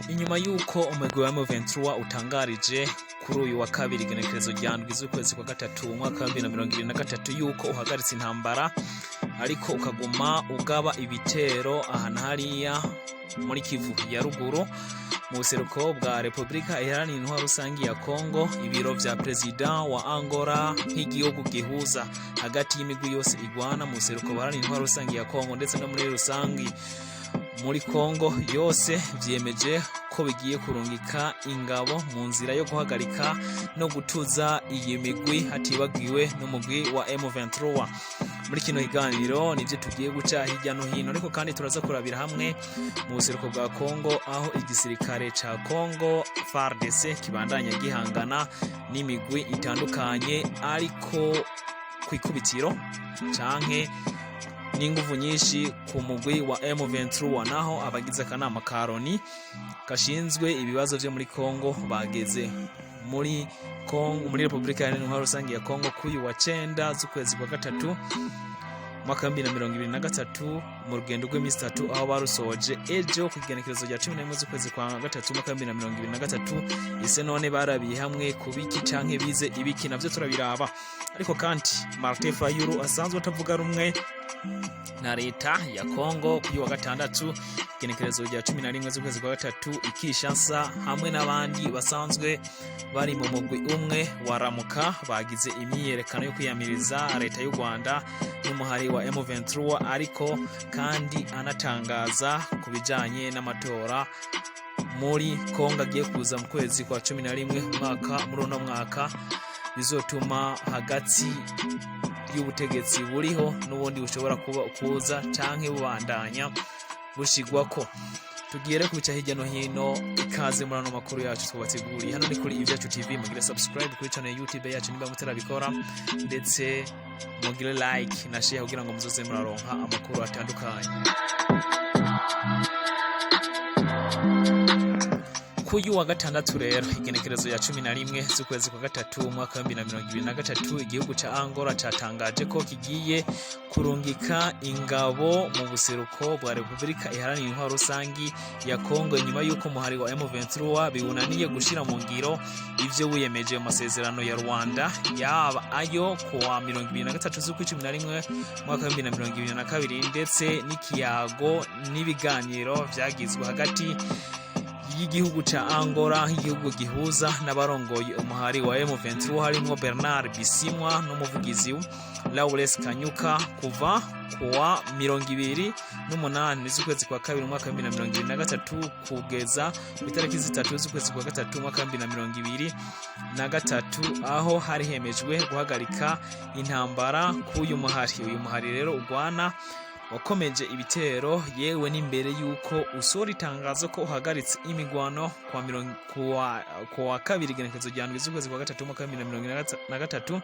Inyuma yuko umugwi wa M23 utangarije kuri uyu wa kabiri igenekerezo rya ndwi z'ukwezi kwa gatatu umwaka wa 2023 yuko uhagaritse intambara ariko ukaguma ugaba ibitero ahana hariya muri Kivu ya ruguru mu buseruko bwa Republika Iharanira Intwaro Rusangi ya Kongo, ibiro vya President wa Angola nk'igihugu gihuza hagati y'imigwi yose igwana mu buseruko Iharanira Intwaro Rusangi ya Kongo ndetse no muri rusangi muri Kongo yose vyemeje ko bigiye kurungika ingabo mu nzira yo guhagarika no gutuza iyi migwi hatibagiwe n'umugwi wa M23. Muri kino higaniro nivyo tugiye guca hirya no hino, ariko kandi turaza kurabira hamwe mu buseruko bwa Kongo aho igisirikare ca Kongo RDC kibandanya gihangana n'imigwi itandukanye ariko kwikubitiro canke n'inguvu nyinshi ku mugwi wa M23, naho abagize akanama karoni kashinzwe ibibazo vyo muri Kongo bageze muri Kongo muri Republika Iharanira Intwaro Rusangi ya Kongo kuyu wa 9 z'ukwezi kwa gatatu mwaka 2023 mu rugendo rw'imisi 3 aho barusoje ejo ku igenekerezo rya 11 z'ukwezi kwa gatatu mwaka 2023. Ese none barabiye hamwe kubiki canke bize ibiki navyo turabiraba, ariko kandi Martin Fayulu asanzwe atavuga rumwe na leta ya Kongo kuyu wa gatandatu igenekerezo rya 11 z'ukwezi kwa gatatu ikishansa hamwe n'abandi basanzwe bari mu mugwi umwe waramuka bagize imyiyerekano yo kwiyamiriza leta y'u Rwanda n'umuhari wa M23, ariko kandi anatangaza kubijanye n'amatora muri Kongo agiye kuza mu kwezi kwa 11 mwaka muri uno mwaka bizotuma hagati y'ubutegetsi buriho n'ubundi bushobora kuza canke bubandanya bushigwako. Tugiye kubica hirya no hino, ikaze muri ano makuru yacu twabateguriye. Hano ni kuri Ivyacu TV, mugire subscribe kuri channel YouTube yacu niba mutarabikora, ndetse mugire like na share kugira ngo muzoze muraronka amakuru atandukanye. Kuyu wa gatandatu rero igenekerezo ya 11 z'ukwezi kwa gatatu mwaka 2023 igihugu ca Angola catangaje ko kigiye kurungika ingabo mu buseruko bwa Republika Iharanira Intwaro Rusangi ya Kongo nyuma yuko muhari wa M23 biwunaniye gushira mu ngiro ivyo wiyemeje mu masezerano ya Rwanda yaba ayo kuwa 2023 z'ukwezi mwaka 2022 ndetse n'ikiyago n'ibiganiro vyagizwe hagati y'igihugu ca Angola, igihugu gihuza n'abarongoye umuhari wa M23 harimo Bernard Bisimwa n'umuvugizi Lawrence Kanyuka kuva kuwa 28 z'ukwezi kwa kabiri mwaka 2023 kugeza ku itariki 3 z'ukwezi kwa gatatu mwaka 2023 aho hari hemejwe guhagarika intambara k'uyu muhari. Uyu muhari rero ugwana wakomeje ibitero yewe n'imbere yuko usora itangazo ko uhagaritse imigwano kwa kabiri igenekerezo rya ndwi z'ukwezi kwa gatatu mwaka 2023,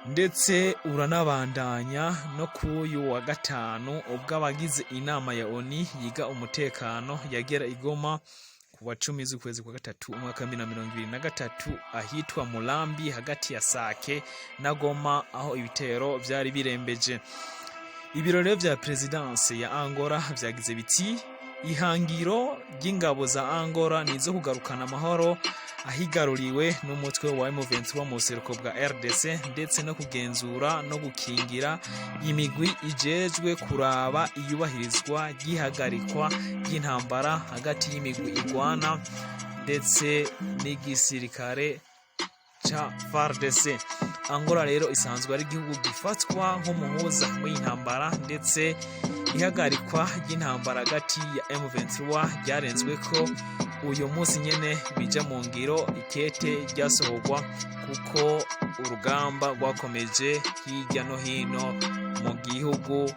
ndetse uranabandanya no kuyu wa gatanu ubwo abagize inama ya ONU yiga umutekano yagera igoma kuwa 10 z'ukwezi kwa gatatu mwaka 2023 ahitwa Mulambi hagati ya Sake na Goma aho ibitero vyari birembeje. Ibirori vya Presidence ya Angola vyagize biti ihangiro ry'ingabo za Angola nizo kugarukana amahoro ahigaruriwe n'umutwe wa M23 mu buseruko bwa RDC, ndetse no kugenzura no gukingira imigwi ijejwe kuraba iyubahirizwa gihagarikwa y'intambara hagati y'imigwi igwana ndetse n'igisirikare cha RDC. Angola rero isanzwe ari igihugu gifatwa nk'umuhuza w'intambara, ndetse ihagarikwa y'intambara hagati ya M23 ryarenzwe ko uyu munsi nyene bija mu ngiro ikete ryasohorwa kuko urugamba rwakomeje hirya no hino mu gihugu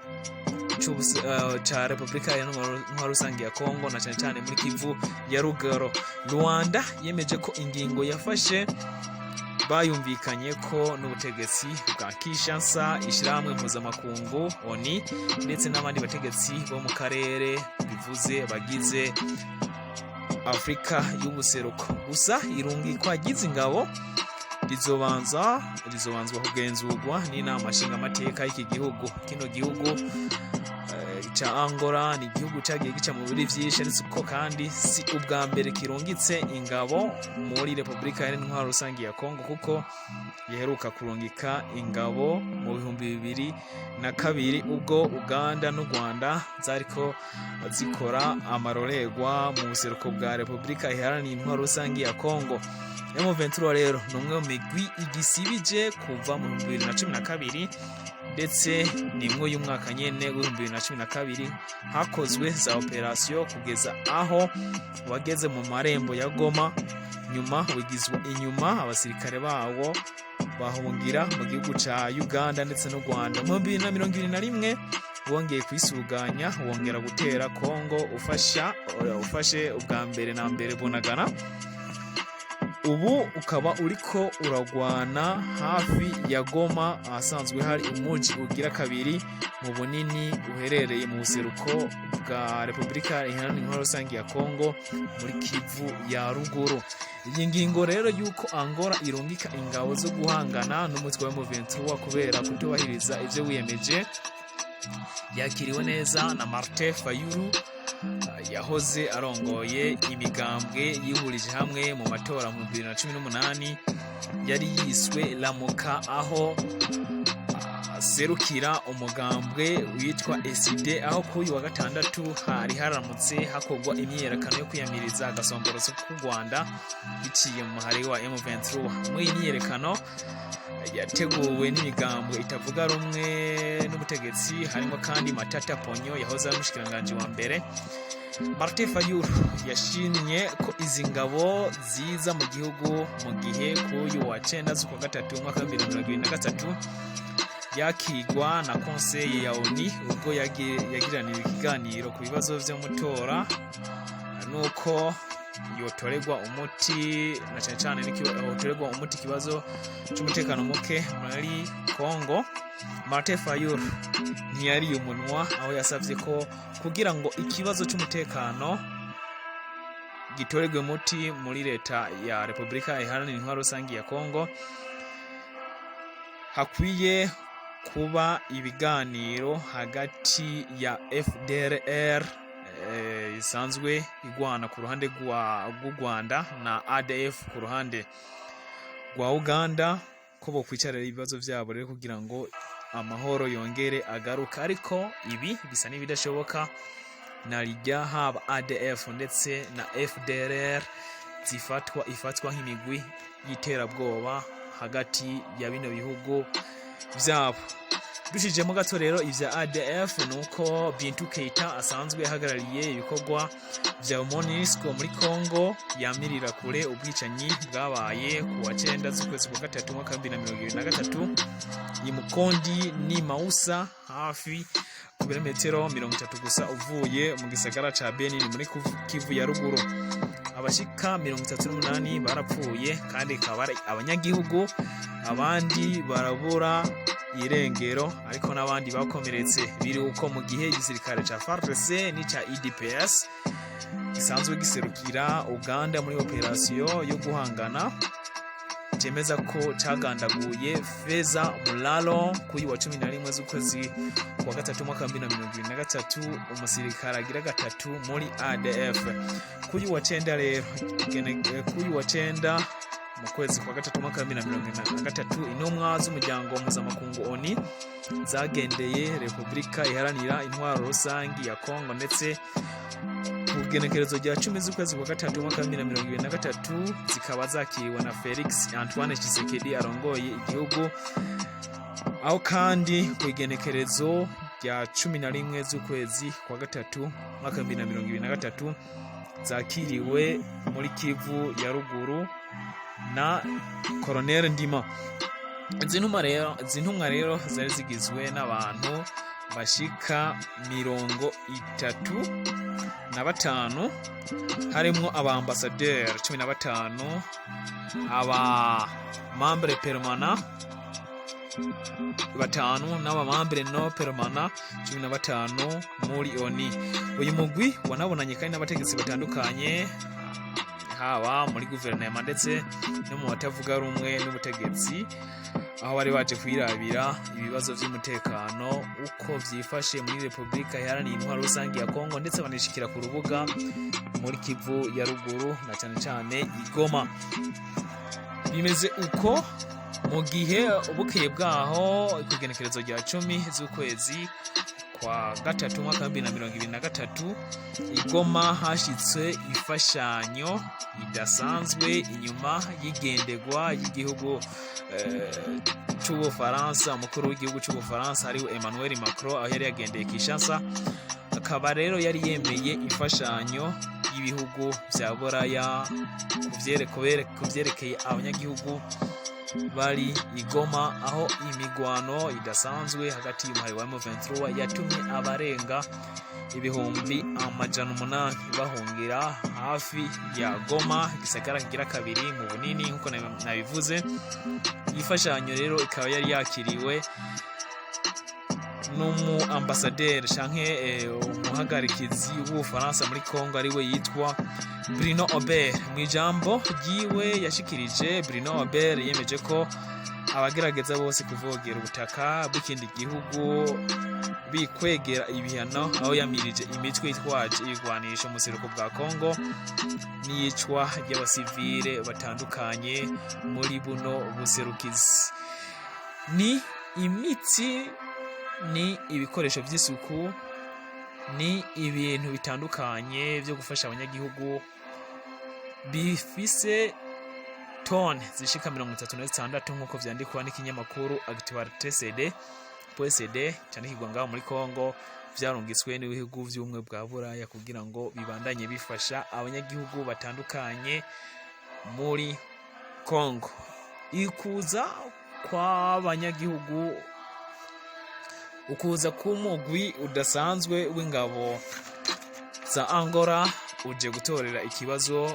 cha Republika Iharanira Intwaro Rusangi ya Kongo na cyane cyane muri Kivu ya ruguru. Rwanda yemeje ko ingingo yafashe bayumvikanye ko n'ubutegetsi bwa Kinshasa, ishiramwe mpuzamakungu ONU ndetse n'abandi bategetsi bo mu karere bivuze bagize Afrika y'ubuseruko. Gusa irungikwa ry'izi ngabo rizobanzwa kugenzurwa n'inama nshingamateka y'iki gihugu. Kino gihugu ca Angola ni igihugu cagiye gica mu biri vyinshi, ariko kandi si ubwa mbere kirungitse ingabo muri Repubulika Iharanira Rusangi ya Kongo, kuko yeheruka kurungika ingabo mu 2002 ubwo Uganda n'u Rwanda zariko zikora amarorerwa mu buseruko bwa Repubulika Iharanira Rusangi ya Kongo. M23 rero ni umwe mu migwi igisibije kuva mu 2012, ndetse nimwe y'umwaka nyene wa 2012 hakozwe za operasiyo kugeza aho wageze mu marembo ya Goma, nyuma wigizwa inyuma abasirikare bawo bahungira mu gihugu ca Uganda ndetse n'u Rwanda. Mu 2021 wongeye kwisuganya, wongera gutera Kongo ufashe ubwa mbere na mbere Bunagana. Ubu ukaba uriko uragwana hafi ya Goma, ahasanzwe hari umuji ugira kabiri mu bunini uherereye mu buseruko bwa Repubulika Iharanira Rusangi ya Kongo muri Kivu ya ruguru. Iyi ngingo rero yuko Angola irungika ingabo zo guhangana n'umutwe wa M23 kubera kutubahiriza ivyo wiyemeje yakiriwe neza na Martin Fayulu, yahoze arongoye imigambwe yihurije hamwe mu matora mu 2018 yari yiswe Lamuka, aho serukira umugambwe witwa SD, aho kuri wa gatandatu hari haramutse hakorwa imyiyerekano yo kwiyamiriza agasomboroso k'u Rwanda biciye mu mahari wa M23. Muri imyiyerekano yateguwe n'imigambwe itavuga rumwe n'ubutegetsi, harimo kandi Matata Ponyo yahoze ari umushikiranganje wa mbere. Martin Fayulu yashimye ko izi ngabo ziza mu gihugu mu gihe k'uyu wa 9 z'ukwa gatatu umwaka wa 2023 yakigwa na Conseil ya ONU ubwo yagiranira ikiganiro ku bibazo vy'umutora nuko yotoregwa umuti, na cyane yotoregwa umuti kibazo cy'umutekano muke muri Kongo. Martin Fayulu ntiyari umunwa, aho yasavye ko kugira ngo ikibazo cy'umutekano gitoregwe umuti muri leta ya Repubulika Iharanira Rusangi ya Kongo, hakwiye kuba ibiganiro hagati ya FDLR isanzwe igwana ku ruhande rw'u Rwanda na ADF ku ruhande rwa Uganda, ko bokwicarira ibibazo vyabo rero kugira ngo amahoro yongere agaruka. Ariko ibi bisa n'ibidashoboka, narijya haba ADF ndetse na FDLR ifatwa nk'imigwi y'iterabwoba hagati ya bino bihugu vyabo. Dushijemo gato rero ivya ADF nuko Bintu Keita asanzwe ahagarariye ibikorwa vya MONUSCO muri Kongo yamirira kure ubwicanyi bwabaye ku wa 9 z'ukwezi kwa gatatu mwaka 2023 Imukondi ni Mausa, hafi ku birometero 30 gusa uvuye mu gisagara ca Beni muri Kivu ya ruguru. Abashika 38 barapfuye kandi kabari abanyagihugu, abandi barabura irengero, ariko n'abandi bakomeretse. Biri uko mu gihe igisirikare ca FARDC n'ca IDPS gisanzwe giserukira Uganda muri operasiyo yo guhangana cemeza ko cagandaguye Feza Mulalo kuri wa 11 z'ukwezi kwa gatatu mwaka 2023, umusirikare agira gatatu muri ADF. Kuri wa 9 rero kuri wa 9 mu kwezi kwa gatatu mwaka 2023 intumwa z'umuryango mpuzamakungu ONU zagendeye Repubulika Iharanira Intwaro Rusangi ya Kongo, ndetse ku genekerezo rya 10 z'ukwezi kwa gatatu mwaka 2023 zikaba zakiriwe na Felix Antoine Tshisekedi arongoye igihugu, aho kandi ku genekerezo rya 11 z'ukwezi kwa gatatu mwaka 2023 zakiriwe muri Kivu ya ruguru na Colonel Ndima. Zintumwa rero zari zigizwe n'abantu bashika 35, harimo abambasaderi 15, aba membre permanent 5 n'aba membre no permanent 15 muri ONU. Uyu mugwi wanabonanye kandi n'abategetsi batandukanye haba muri guverinoma ndetse no mu batavuga rumwe n'ubutegetsi, aho bari baje kwirabira ibibazo by'umutekano uko byifashe muri Repubulika Iharanira Intwaro Rusange ya Kongo, ndetse banishikira ku rubuga muri Kivu ya ruguru na cyane cyane i Goma. Bimeze uko mu gihe ubukeye bwaho igenekerezo rya 10 z'ukwezi kwa gatatu mwaka 2023 i Goma hashitse ifashanyo idasanzwe inyuma y'igendegwa y'igihugu cy'Ubufaransa. Umukuru w'igihugu cy'Ubufaransa ariwe Emmanuel Macron, aho yari yagendeye Kinshasa, akaba rero yari yemeye imfashanyo y'ibihugu bya Buraya kuvyerekeye abanyagihugu bari i Goma, aho imigwano idasanzwe hagati y'umuhari wa M23 yatumye abarenga ibihumbi 800 bahungira hafi ya Goma, igisagara kigira kabiri mu bunini nkuko nabivuze. Ifashanyo rero ikaba yari yakiriwe n'umu ambassadeur canke umuhagarikizi w'Ubufaransa muri Kongo ariwe yitwa Bruno Aubert. Mu ijambo ryiwe yashikirije, Bruno Aubert yemeje ko abagerageza bose kuvogera ubutaka bw'ikindi gihugu bikwegera ibihano, aho yamirije imitwe itwaje ibigwanisho mu buseruko bwa Kongo n'iyicwa ry'abasivile batandukanye muri buno buserukizi. Ni imiti, ni ibikoresho by'isuku, ni ibintu bitandukanye byo gufasha abanyagihugu bifise tone zishika 36 nkuko vyandikwa n'ikinyamakuru Actualité cyane higwa ngaho muri Kongo, vyarungitswe n'ibihugu by'umwe bwa Buraya kugira ngo bibandanye bifasha abanyagihugu batandukanye muri Kongo. Ikuza kw'abanyagihugu, ukuza k'umugwi udasanzwe w'ingabo za Angola uje gutorera ikibazo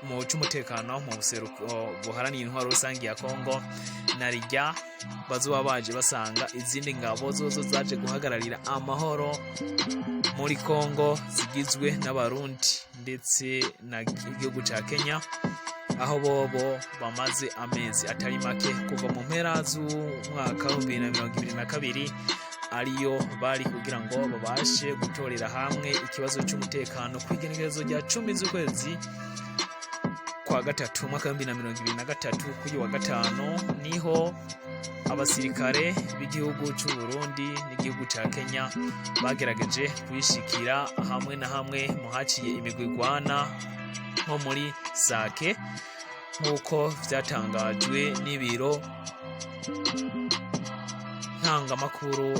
mu cy'umutekano mu buseruko buharaniye intwaro rusange ya Kongo, narijya bazoba baje basanga izindi ngabo zozo zaje guhagararira amahoro muri Kongo zigizwe n'Abarundi ndetse n'igihugu ca Kenya, aho bobo bamaze amezi atari make kuva mu mpera z'umwaka wa 2022 ariyo bari kugira ngo babashe gutorera hamwe ikibazo cy'umutekano kw'igenekerezo rya 10 z'ukwezi kwa gatatu mwaka 2023 kuri wa gatano niho abasirikare b'igihugu cy'u Burundi n'igihugu ca Kenya bagerageje kwishikira hamwe na hamwe mu haciye imigwigwana nko muri Sake nk'uko vyatangajwe n'ibiro ntangamakuru